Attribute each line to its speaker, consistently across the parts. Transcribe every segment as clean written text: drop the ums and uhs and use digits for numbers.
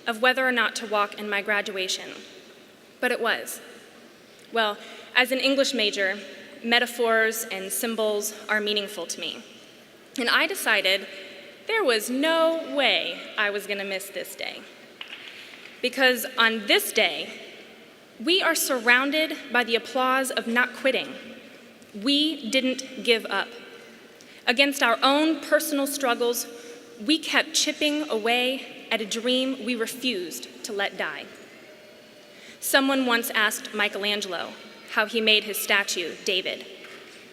Speaker 1: of whether or not to walk in my graduation, but it was. Well, as an English major, metaphors and symbols are meaningful to me. And I decided there was no way I was going to miss this day. Because on this day, we are surrounded by the applause of not quitting. We didn't give up. Against our own personal struggles, we kept chipping away at a dream we refused to let die. Someone once asked Michelangelo how he made his statue, David.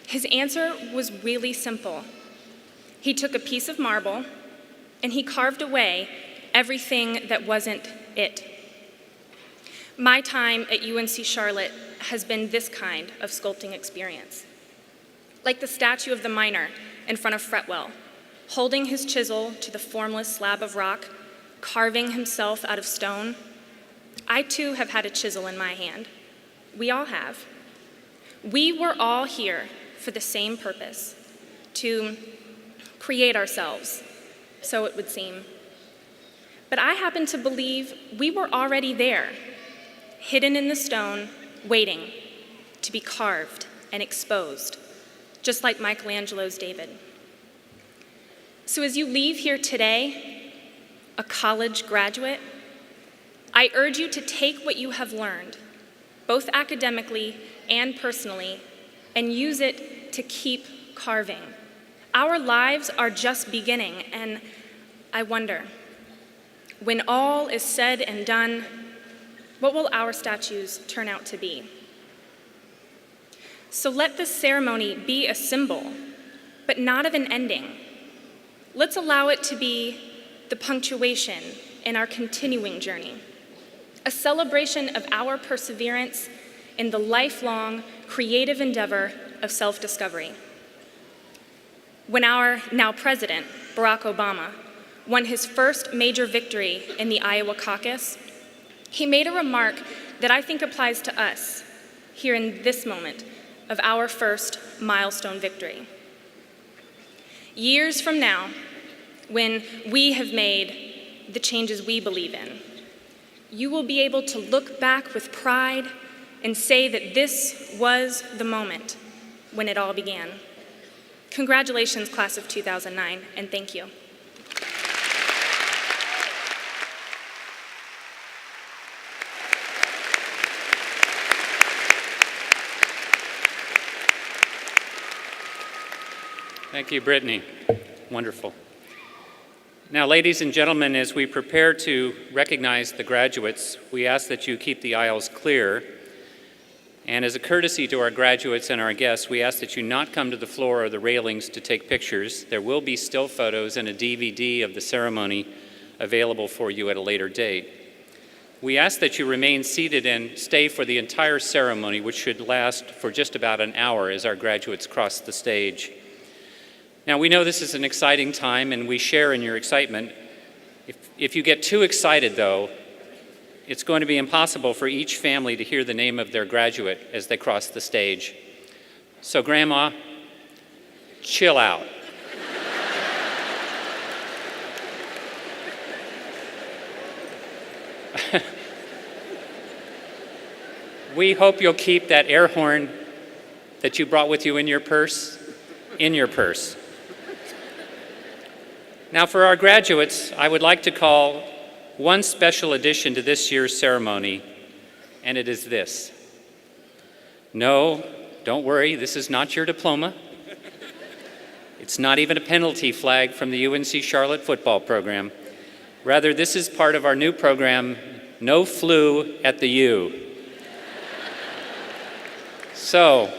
Speaker 1: His answer was really simple. He took a piece of marble and he carved away everything that wasn't it. My time at UNC Charlotte has been this kind of sculpting experience. Like the statue of the miner in front of Fretwell, holding his chisel to the formless slab of rock, carving himself out of stone, I too have had a chisel in my hand. We all have. We were all here for the same purpose, to create ourselves, so it would seem. But I happen to believe we were already there, hidden in the stone, waiting to be carved and exposed, just like Michelangelo's David. So as you leave here today, a college graduate, I urge you to take what you have learned, both academically and personally, and use it to keep carving. Our lives are just beginning, and I wonder, when all is said and done, what will our statues turn out to be? So let this ceremony be a symbol, but not of an ending. Let's allow it to be the punctuation in our continuing journey, a celebration of our perseverance in the lifelong creative endeavor of self-discovery. When our now president, Barack Obama, won his first major victory in the Iowa caucus, he made a remark that I think applies to us here in this moment of our first milestone victory. Years from now, when we have made the changes we believe in, you will be able to look back with pride and say that this was the moment when it all began. Congratulations, class of 2009, and thank you.
Speaker 2: Thank you, Brittany. Wonderful. Now, ladies and gentlemen, as we prepare to recognize the graduates, we ask that you keep the aisles clear. And as a courtesy to our graduates and our guests, we ask that you not come to the floor or the railings to take pictures. There will be still photos and a DVD of the ceremony available for you at a later date. We ask that you remain seated and stay for the entire ceremony, which should last for just about an hour as our graduates cross the stage. Now, we know this is an exciting time, and we share in your excitement. If you get too excited, though, it's going to be impossible for each family to hear the name of their graduate as they cross the stage. So, Grandma, chill out. We hope you'll keep that air horn that you brought with you in your purse in your purse. Now, for our graduates, I would like to call one special addition to this year's ceremony, and it is this. No, don't worry, this is not your diploma. It's not even a penalty flag from the UNC Charlotte football program. Rather, this is part of our new program, No Flu at the U. So,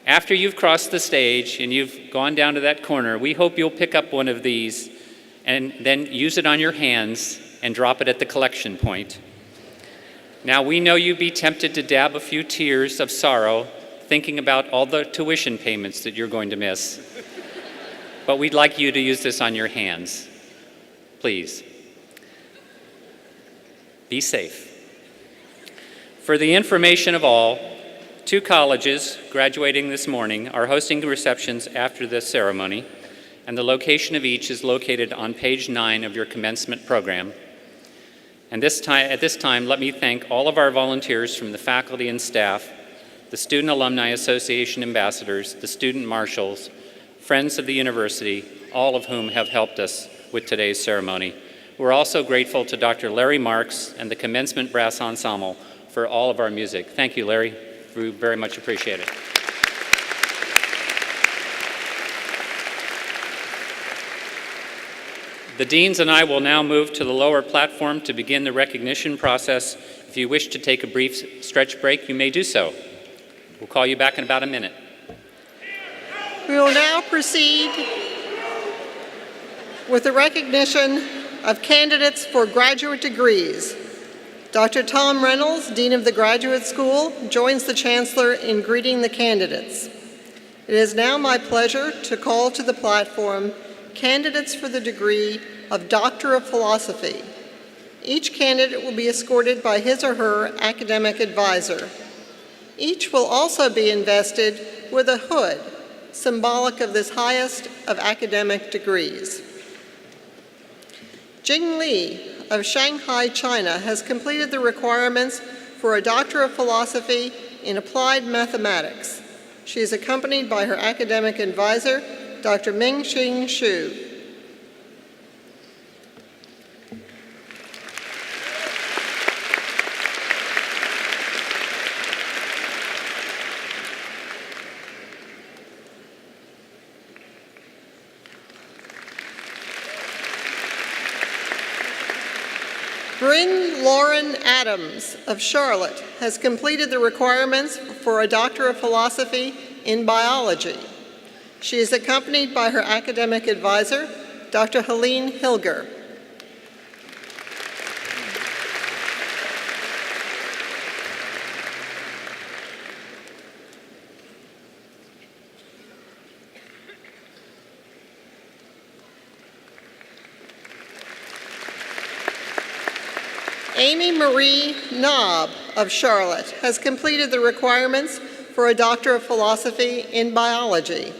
Speaker 2: after you've crossed the stage and you've gone down to that corner, we hope you'll pick up one of these and then use it on your hands and drop it at the collection point. Now, we know you'd be tempted to dab a few tears of sorrow thinking about all the tuition payments that you're going to miss. But we'd like you to use this on your hands. Please. Be safe. For the information of all, 2 colleges graduating this morning are hosting receptions after this ceremony, and the location of each is located on page 9 of your commencement program. And at this time, let me thank all of our volunteers from the faculty and staff, the Student Alumni Association ambassadors, the student marshals, friends of the university, all of whom have helped us with today's ceremony. We're also grateful to Dr. Larry Marks and the Commencement Brass Ensemble for all of our music. Thank you, Larry. We very much appreciate it. The deans and I will now move to the lower platform to begin the recognition process. If you wish to take a brief stretch break, you may do so. We'll call you back in about a minute.
Speaker 3: We will now proceed with the recognition of candidates for graduate degrees. Dr. Tom Reynolds, Dean of the Graduate School, joins the Chancellor in greeting the candidates. It is now my pleasure to call to the platform candidates for the degree of Doctor of Philosophy. Each candidate will be escorted by his or her academic advisor. Each will also be invested with a hood, symbolic of this highest of academic degrees. Jing Li of Shanghai, China, has completed the requirements for a Doctor of Philosophy in Applied Mathematics. She is accompanied by her academic advisor, Dr. Mingxing Xu. Bryn Lauren Adams of Charlotte has completed the requirements for a Doctor of Philosophy in Biology. She is accompanied by her academic advisor, Dr. Helene Hilger. Amy Marie Knob of Charlotte has completed the requirements for a Doctor of Philosophy in Biology.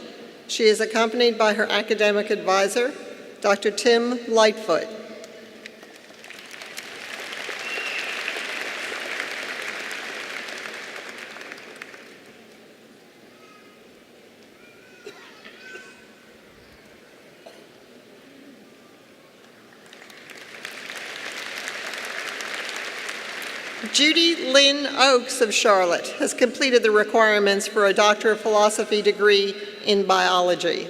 Speaker 3: She is accompanied by her academic advisor, Dr. Tim Lightfoot. Judy Lynn Oakes of Charlotte has completed the requirements for a Doctor of Philosophy degree in Biology.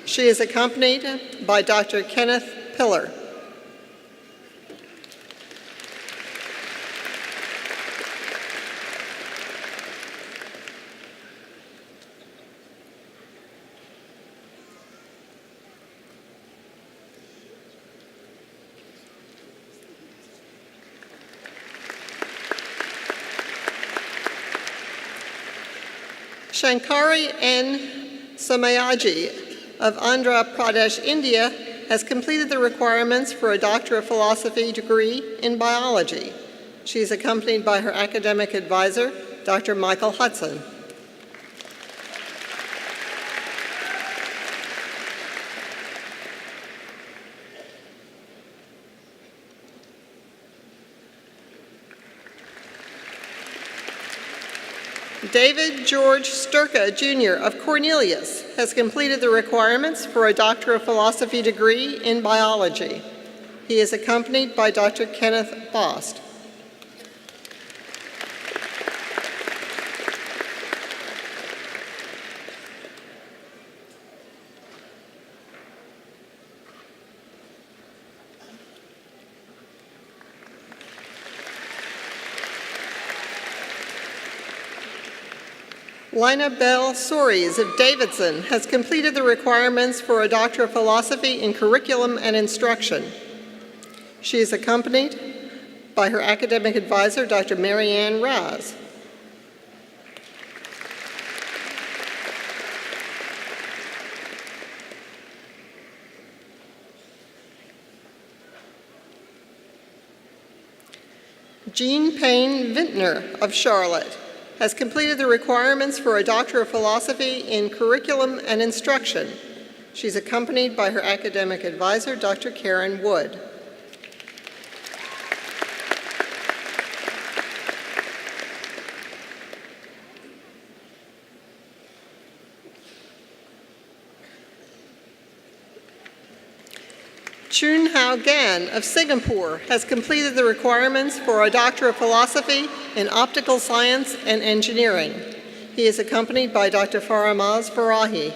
Speaker 3: She is accompanied by Dr. Kenneth Pillar. Shankari N. Samayaji of Andhra Pradesh, India, has completed the requirements for a Doctor of Philosophy degree in Biology. She is accompanied by her academic advisor, Dr. Michael Hudson. David George Sturka, Jr. of Cornelius has completed the requirements for a Doctor of Philosophy degree in Biology. He is accompanied by Dr. Kenneth Bost. Lina Bell Soares of Davidson has completed the requirements for a Doctor of Philosophy in Curriculum and Instruction. She is accompanied by her academic advisor, Dr. Marianne Raz. Jean Payne Vintner of Charlotte has completed the requirements for a Doctor of Philosophy in Curriculum and Instruction. She's accompanied by her academic advisor, Dr. Karen Wood. Chun Hao Gan of Singapore has completed the requirements for a Doctor of Philosophy in Optical Science and Engineering. He is accompanied by Dr. Faramaz Farahi.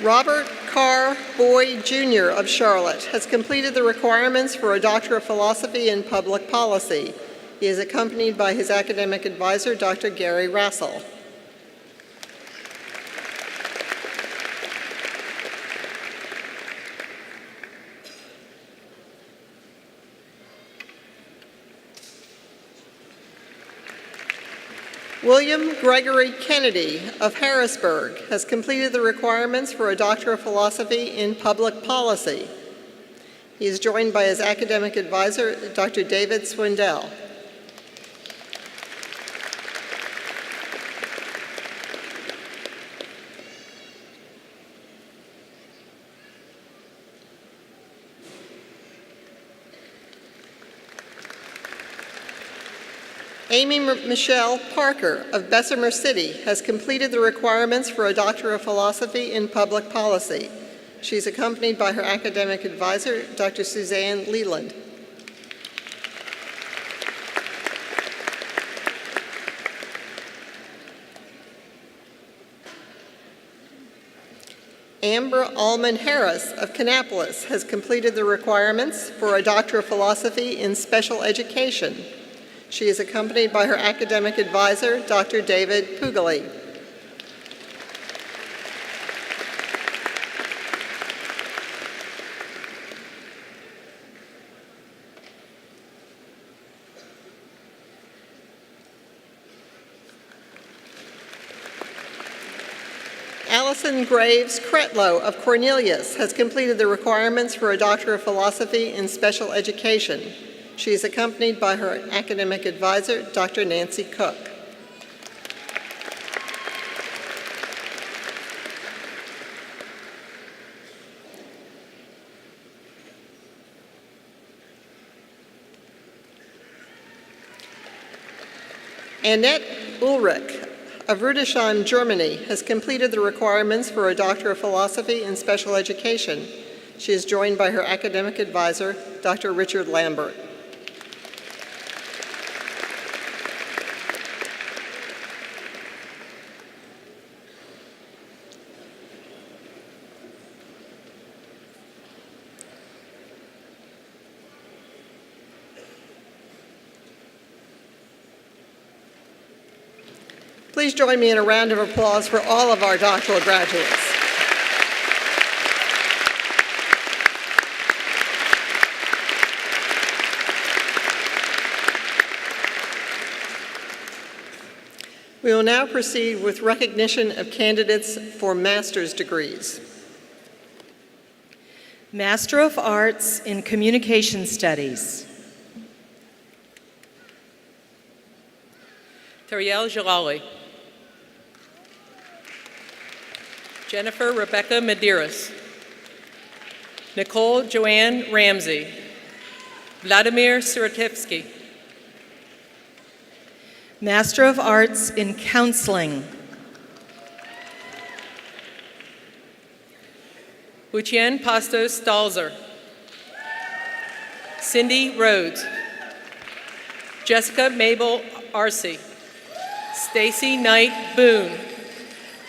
Speaker 3: Robert Carr Boyd, Jr. of Charlotte has completed the requirements for a Doctor of Philosophy in Public Policy. He is accompanied by his academic advisor, Dr. Gary Rassel. William Gregory Kennedy of Harrisburg has completed the requirements for a Doctor of Philosophy in Public Policy. He is joined by his academic advisor, Dr. David Swindell. Amy Michelle Parker of Bessemer City has completed the requirements for a Doctor of Philosophy in Public Policy. She's accompanied by her academic advisor, Dr. Suzanne Leland. Amber Allman Harris of Kannapolis has completed the requirements for a Doctor of Philosophy in Special Education. She is accompanied by her academic advisor, Dr. David Pugali. Allison Graves Cretlow of Cornelius has completed the requirements for a Doctor of Philosophy in Special Education. She is accompanied by her academic advisor, Dr. Nancy Cook. Annette Ulrich of Rudesheim, Germany, has completed the requirements for a Doctor of Philosophy in Special Education. She is joined by her academic advisor, Dr. Richard Lambert. Please join me in a round of applause for all of our doctoral graduates. We will now proceed with recognition of candidates for master's degrees.
Speaker 4: Master of Arts in Communication Studies.
Speaker 5: Tariel Jalali. Jennifer Rebecca Medeiros. Nicole Joanne Ramsey. Vladimir Sirotevsky.
Speaker 4: Master of Arts in Counseling.
Speaker 5: Uchien Pastos Stalzer. Cindy Rhodes. Jessica Mabel Arce. Stacy Knight Boone.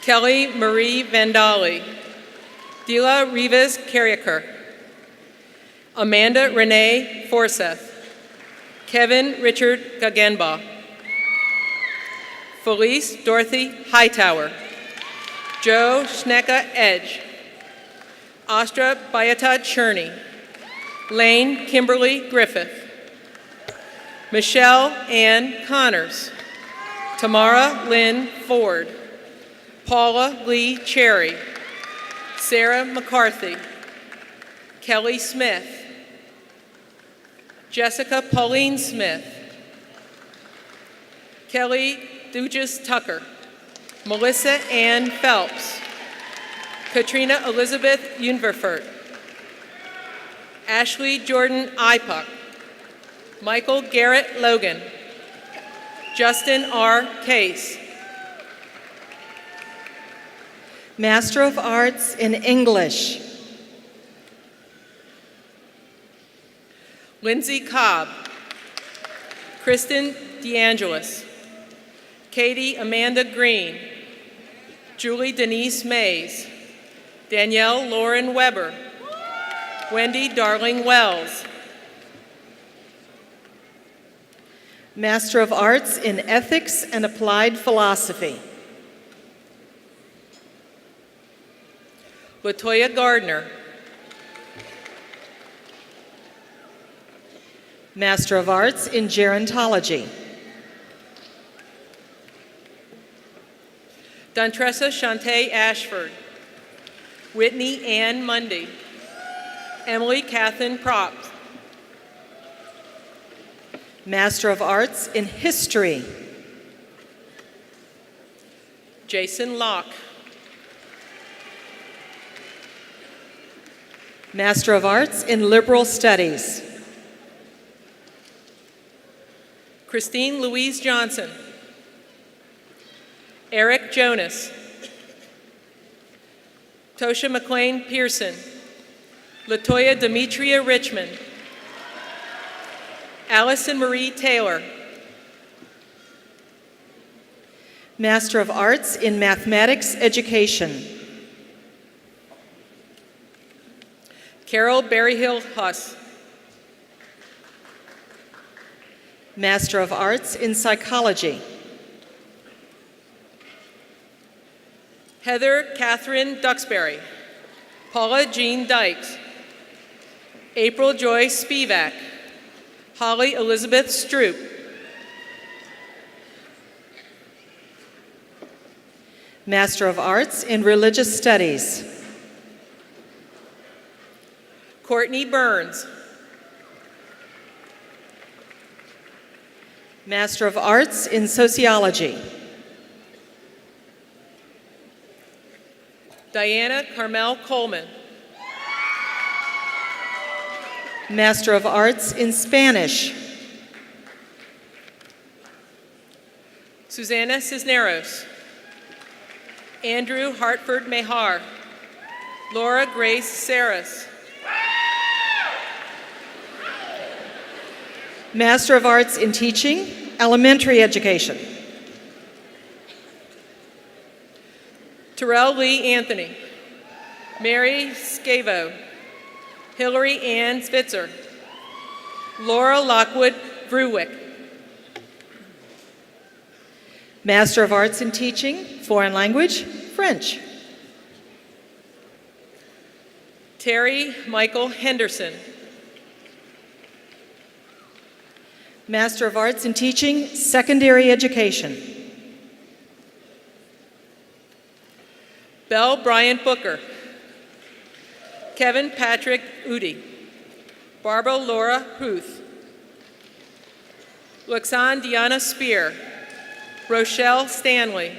Speaker 5: Kelly Marie Vandali. Dila Rivas Carriaker. Amanda Renee Forseth. Kevin Richard Gagenbaugh. Felice Dorothy Hightower. Joe Schnecka Edge. Astra Bayata Cherney. Lane Kimberly Griffith. Michelle Ann Connors. Tamara Lynn Ford. Paula Lee Cherry. Sarah McCarthy, Kelly Smith, Jessica Pauline Smith, Kelly Dugas Tucker, Melissa Ann Phelps, Katrina Elizabeth Unverfert, Ashley Jordan Ipuck, Michael Garrett Logan, Justin R. Case,
Speaker 4: Master of Arts in English,
Speaker 5: Lindsay Cobb, Kristen DeAngelis, Katie Amanda Green, Julie Denise Mays, Danielle Lauren Weber, Wendy Darling Wells,
Speaker 4: Master of Arts in Ethics and Applied Philosophy,
Speaker 5: Latoya Gardner,
Speaker 4: Master of Arts in Gerontology,
Speaker 5: Dontressa Shantae Ashford, Whitney Ann Mundy, Emily Catherine Propt,
Speaker 4: Master of Arts in History,
Speaker 5: Jason Locke,
Speaker 4: Master of Arts in Liberal Studies,
Speaker 5: Christine Louise Johnson, Eric Jonas, Tosha McLean Pearson, Latoya Demetria Richmond, Allison Marie Taylor,
Speaker 4: Master of Arts in Mathematics Education,
Speaker 5: Carol Berryhill Huss,
Speaker 4: Master of Arts in Psychology,
Speaker 5: Heather Catherine Duxbury, Paula Jean Dykes, April Joy Spivak, Holly Elizabeth Stroop,
Speaker 4: Master of Arts in Religious Studies,
Speaker 5: Courtney Burns,
Speaker 4: Master of Arts in Sociology,
Speaker 5: Diana Carmel Coleman,
Speaker 4: Master of Arts in Spanish,
Speaker 5: Susana Cisneros, Andrew Hartford Mehar, Laura Grace Saris,
Speaker 4: Master of Arts in Teaching, Elementary Education,
Speaker 5: Terrell Lee Anthony, Mary Scavo, Hillary Ann Spitzer, Laura Lockwood Bruwick,
Speaker 4: Master of Arts in Teaching, Foreign Language, French,
Speaker 5: Terry Michael Henderson,
Speaker 4: Master of Arts in Teaching, Secondary Education,
Speaker 5: Belle Bryant Booker, Kevin Patrick Udi, Barbara Laura Huth, Luxan Diana Spear, Rochelle Stanley,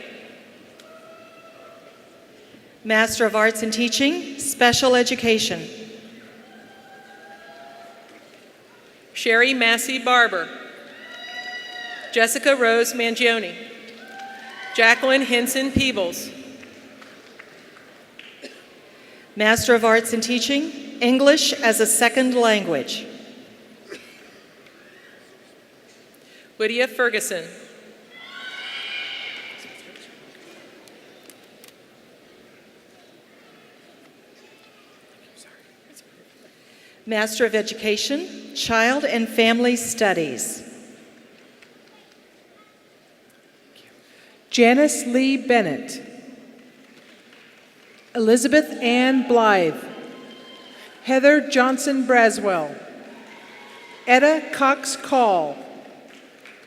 Speaker 4: Master of Arts in Teaching, Special Education,
Speaker 5: Sherry Massey Barber, Jessica Rose Mangione, Jacqueline Hinson Peebles,
Speaker 4: Master of Arts in Teaching, English as a Second Language,
Speaker 5: Lydia Ferguson,
Speaker 4: Master of Education, Child and Family Studies,
Speaker 6: Janice Lee Bennett, Elizabeth Ann Blythe, Heather Johnson Braswell, Etta Cox Call,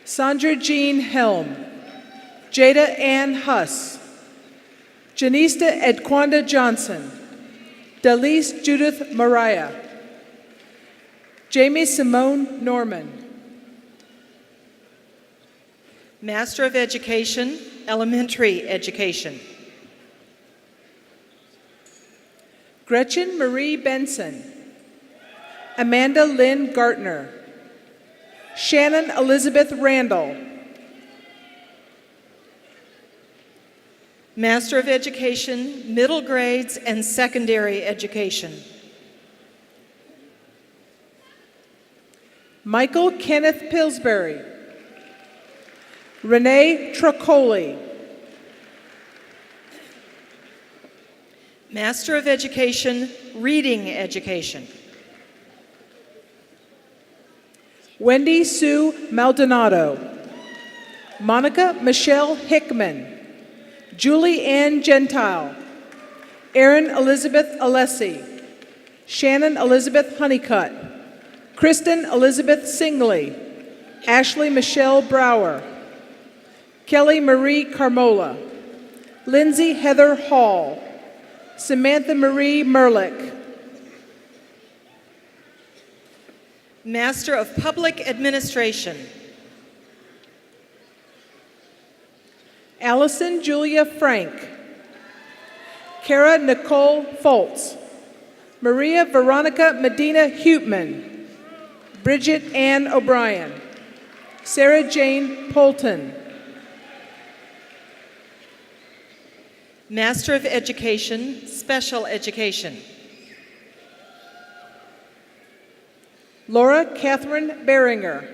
Speaker 6: Sandra Jean Helm, Jada Ann Huss, Janista Edquanda Johnson, Delise Judith Mariah. Jamie Simone Norman.
Speaker 4: Master of Education, Elementary Education.
Speaker 6: Gretchen Marie Benson. Amanda Lynn Gartner. Shannon Elizabeth Randall.
Speaker 4: Master of Education, Middle Grades and Secondary Education.
Speaker 6: Michael Kenneth Pillsbury. Renee Trocoli.
Speaker 4: Master of Education, Reading Education.
Speaker 6: Wendy Sue Maldonado. Monica Michelle Hickman. Julie Ann Gentile. Erin Elizabeth Alessi. Shannon Elizabeth Honeycutt. Kristen Elizabeth Singley. Ashley Michelle Brower. Kelly Marie Carmola. Lindsay Heather Hall. Samantha Marie Merlick.
Speaker 4: Master of Public Administration.
Speaker 6: Allison Julia Frank. Kara Nicole Foltz. Maria Veronica Medina Hutman. Bridget Ann O'Brien. Sarah Jane Polton.
Speaker 4: Master of Education, Special Education.
Speaker 6: Laura Catherine Beringer.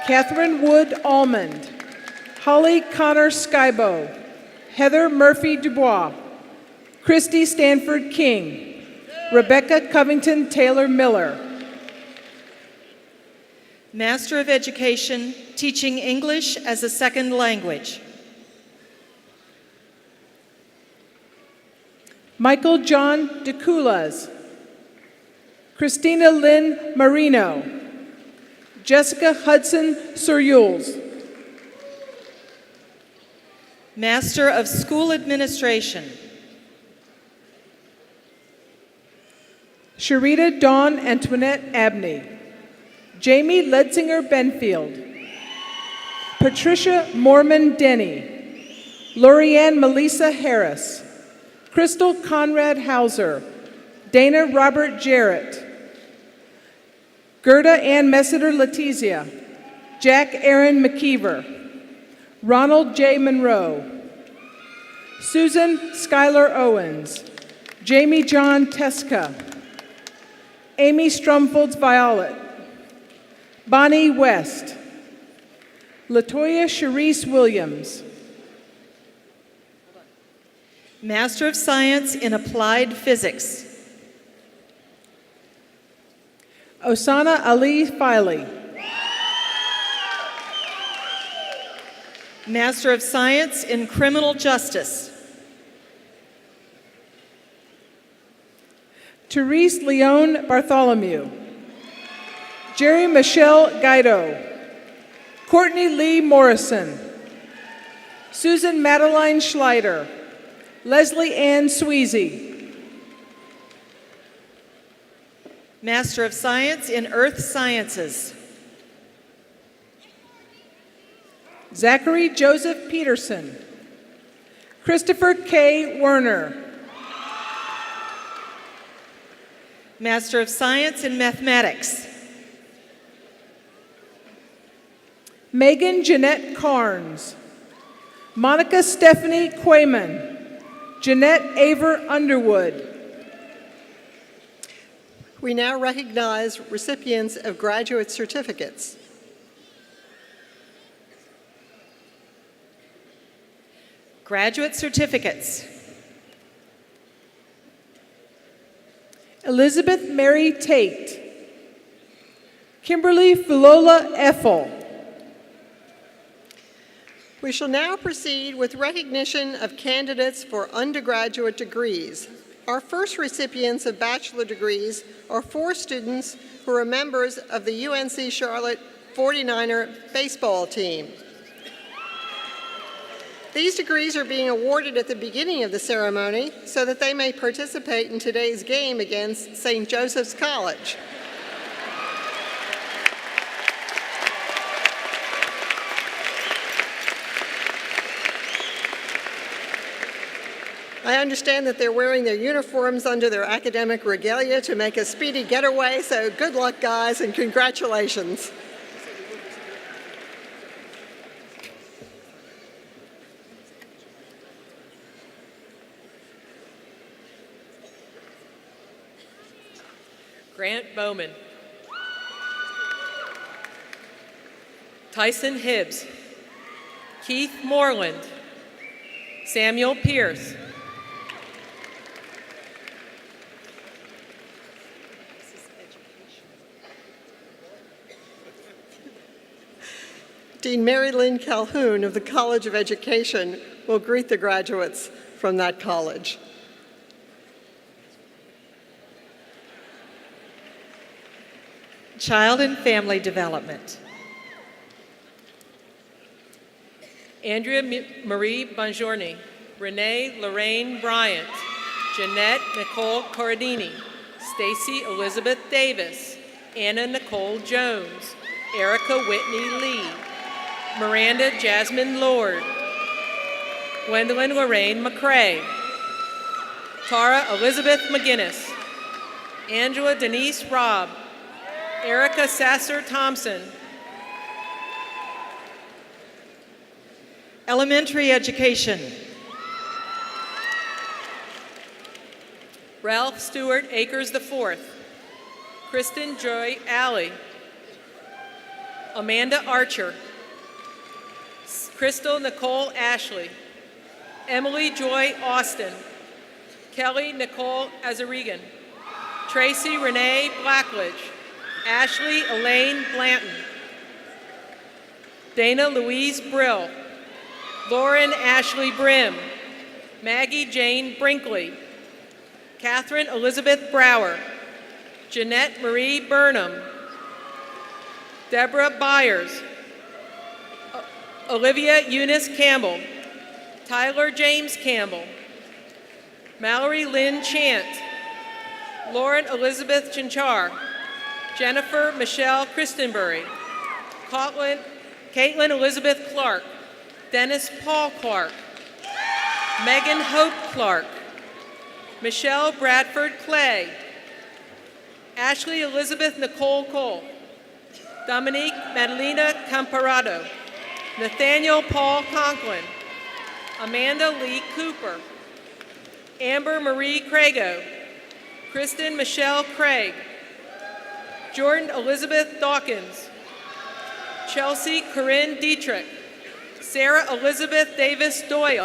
Speaker 6: Catherine Wood Almond. Holly Connor Skybo. Heather Murphy Dubois. Christy Stanford King. Rebecca Covington Taylor Miller.
Speaker 4: Master of Education, Teaching English as a Second Language.
Speaker 6: Michael John DeCoulas. Christina Lynn Marino. Jessica Hudson Suryules.
Speaker 4: Master of School Administration.
Speaker 6: Sharita Dawn Antoinette Abney. Jamie Ledsinger Benfield. Patricia Mormon Denny. Lorianne Melissa Harris. Crystal Conrad Hauser. Dana Robert Jarrett. Gerda Ann Messiter Letizia. Jack Aaron McKeever. Ronald J. Monroe. Susan Schuyler Owens. Jamie John Teska. Amy Strumfolds Violet. Bonnie West. Latoya Sharice Williams.
Speaker 4: Master of Science in Applied Physics.
Speaker 6: Osana Ali Filey.
Speaker 4: Master of Science in Criminal Justice.
Speaker 6: Therese Leone Bartholomew. Jerry Michelle Guido. Courtney Lee Morrison. Susan Madeline Schleider. Leslie Ann Sweezy.
Speaker 4: Master of Science in Earth Sciences.
Speaker 6: Zachary Joseph Peterson. Christopher K. Werner.
Speaker 4: Master of Science in Mathematics.
Speaker 6: Megan Jeanette Carnes. Monica Stephanie Quayman. Jeanette Aver Underwood.
Speaker 3: We now recognize recipients of graduate certificates.
Speaker 4: Graduate certificates.
Speaker 6: Elizabeth Mary Tate. Kimberly Fulola Ethel.
Speaker 3: We shall now proceed with recognition of candidates for undergraduate degrees. Our first recipients of bachelor degrees are 4 students who are members of the UNC Charlotte 49er baseball team. These degrees are being awarded at the beginning of the ceremony so that they may participate in today's game against St. Joseph's College. I understand that they're wearing their uniforms under their academic regalia to make a speedy getaway, so good luck, guys, and congratulations.
Speaker 5: Grant Bowman. Tyson Hibbs. Keith Moreland. Samuel Pierce.
Speaker 3: Dean Mary Lynn Calhoun of the College of Education will greet the graduates from that college.
Speaker 4: Child and Family Development.
Speaker 5: Andrea Marie Bongiorni. Renee Lorraine Bryant. Jeanette Nicole Corradini. Stacy Elizabeth Davis. Anna Nicole Jones. Erica Whitney Lee. Miranda Jasmine Lord. Gwendolyn Lorraine McCrae. Tara Elizabeth McGinnis. Angela Denise Robb. Erica Sasser Thompson.
Speaker 4: Elementary Education.
Speaker 5: Ralph Stewart Akers IV. Kristen Joy Alley. Amanda Archer. Crystal Nicole Ashley. Emily Joy Austin. Kelly Nicole Azarigan. Tracy Renee Blackledge. Ashley Elaine Blanton. Dana Louise Brill. Lauren Ashley Brim. Maggie Jane Brinkley. Catherine Elizabeth Brower. Jeanette Marie Burnham. Deborah Byers. Olivia Eunice Campbell. Tyler James Campbell. Mallory Lynn Chant. Lauren Elizabeth Chinchar. Jennifer Michelle Christenbury. Caitlin Elizabeth Clark. Dennis Paul Clark. Megan Hope Clark. Michelle Bradford Clay. Ashley Elizabeth Nicole Cole. Dominique Madalena Camparado. Nathaniel Paul Conklin. Amanda Lee Cooper. Amber Marie Crago. Kristen Michelle Craig. Jordan Elizabeth Dawkins. Chelsea Corinne Dietrich. Sarah Elizabeth Davis Doyle.